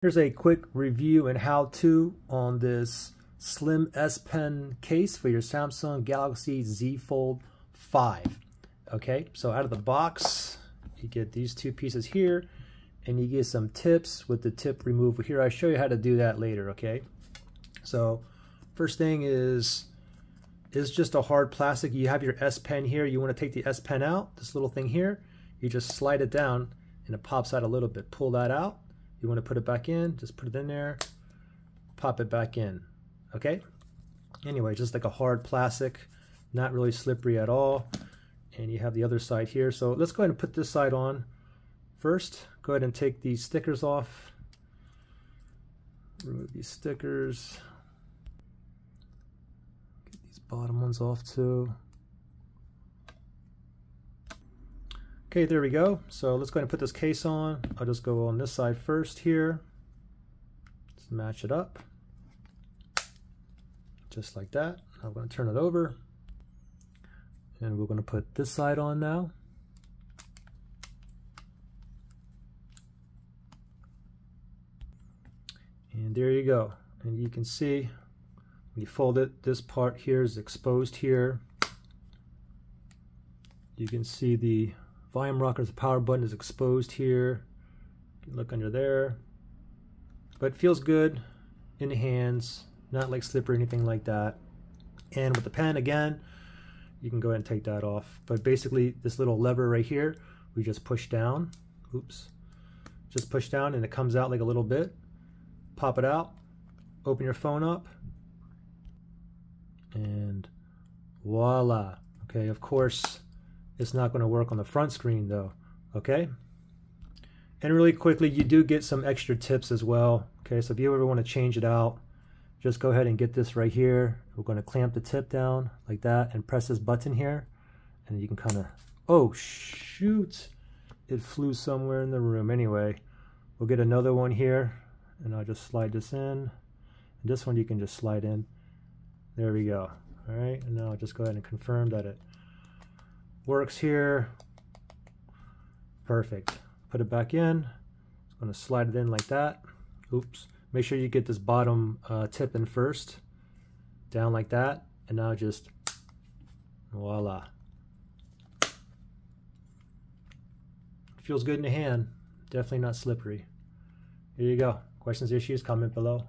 Here's a quick review and how-to on this slim S Pen case for your Samsung Galaxy Z Fold 5. Okay, so out of the box, you get these two pieces here, and you get some tips with the tip removal here. I'll show you how to do that later, okay? So first thing is just a hard plastic. You have your S Pen here. You want to take the S Pen out, this little thing here. You just slide it down, and it pops out a little bit. Pull that out. You want to put it back in, just put it in there, pop it back in, okay? Anyway, just like a hard plastic, not really slippery at all. And you have the other side here. So let's go ahead and put this side on first. Go ahead and take these stickers off. Remove these stickers. Get these bottom ones off too. Okay, there we go. So let's go ahead and put this case on. I'll just go on this side first here. Just match it up. Just like that. I'm going to turn it over. And we're going to put this side on now. And there you go. And you can see when you fold it, this part here is exposed here. You can see the volume rocker, the power button is exposed here. You can look under there. But it feels good in the hands, not like slippery or anything like that. And with the pen, again, you can go ahead and take that off. But basically, this little lever right here, we just push down. Oops. Just push down and it comes out like a little bit. Pop it out. Open your phone up. And voila. Okay, of course, it's not going to work on the front screen though. Okay? And really quickly, you do get some extra tips as well. Okay, so if you ever want to change it out, just go ahead and get this right here. We're going to clamp the tip down like that and press this button here. And you can kind of, oh shoot, it flew somewhere in the room. Anyway, we'll get another one here and I'll just slide this in. And this one you can just slide in. There we go. All right, and now I'll just go ahead and confirm that it works here. Perfect. Put it back in. I'm going to slide it in like that. Oops. Make sure you get this bottom tip in first. Down like that. And now just voila. Feels good in the hand. Definitely not slippery. Here you go. Questions, issues, comment below.